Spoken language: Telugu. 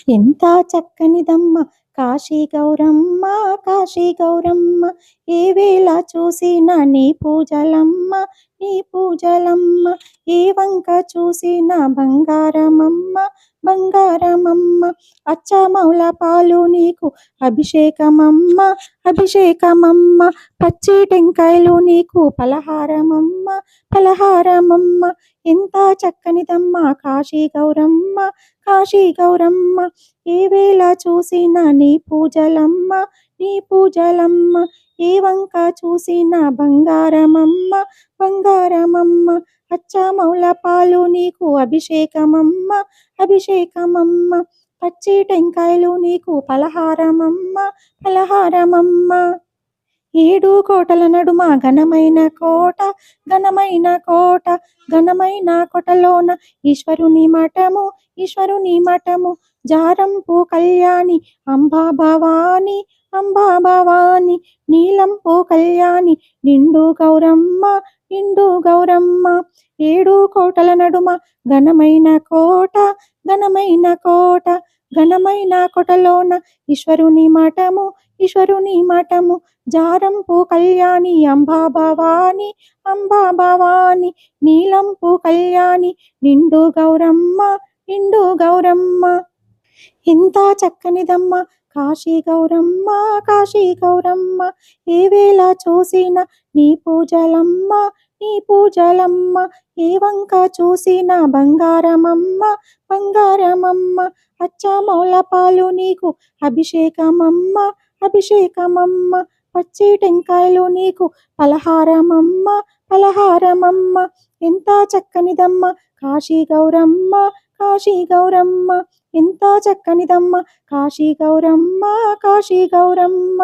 ఎంత చక్కనిదమ్మ కాశీ గౌరమ్మ, కాశీ గౌరమ్మ. ఏ వేళ చూసినా నీ పూజలమ్మ, నీ పూజలమ్మ. ఏ వంక చూసినా బంగారమమ్మ, బంగారమమ్మ. అచ్చమౌల పాలు నీకు అభిషేకమమ్మ, అభిషేకమమ్మ. పచ్చి టెంకాయలు నీకు పలహారమమ్మ, పలహారమమ్మ. ఎంత చక్కనిదమ్మ కాశీ గౌరమ్మ, కాశీ గౌరమ్మ. ఏ వేళ చూసినా నీ పూజలమ్మ, నీ పూజలమ్మ. ఏ వంక చూసినా బంగారమమ్మ, బంగారమమ్మ. అచ్చమౌల పాలు నీకు అభిషేకమమ్మ, అభిషేకమమ్మ. పచ్చి టెంకాయలు నీకు పలహారమమ్మ, పలహారమమ్మ. ఏడు కోటల నడుమ ఘనమైన కోట, ఘనమైన కోట. ఘనమైన కోటలోన ఈశ్వరుని మఠము, ఈశ్వరుని మఠము. జారంపు కళ్యాణి అంబా భవాని, అంబా భవాని. నీలంపు కళ్యాణి నిండు గౌరమ్మ, నిండు గౌరమ్మ. ఏడు కోటల నడుమ ఘనమైన కోట, ఘనమైన కోట. ఘనమైన కోటలోన ఈశ్వరుని మఠము, ఈశ్వరుని మఠము. జారంపు కళ్యాణి అంబా భవాని, అంబా భవాని. నీలంపు కళ్యాణి నిండు గౌరమ్మ, నిండు గౌరమ్మ. ఎంత చక్కనిదమ్మ కాశీ గౌరమ్మ, కాశీ గౌరమ్మ. ఏ వేళ చూసినా నీ పూజలమ్మ, నీ పూజలమ్మ. ఏ వంక చూసినా బంగారమమ్మ, బంగారమమ్మ. అచ్చమౌల పాలు నీకు అభిషేకమమ్మ, అభిషేకమమ్మ. పచ్చి టెంకాయలు నీకు పలహారమమ్మ, పలహారమమ్మ. ఎంత చక్కనిదమ్మ కాశీ గౌరమ్మ, కాశీ గౌరమ్మ. ఎంత చక్కనిదమ్మ కాశీ గౌరమ్మ, కాశీ గౌరమ్మ.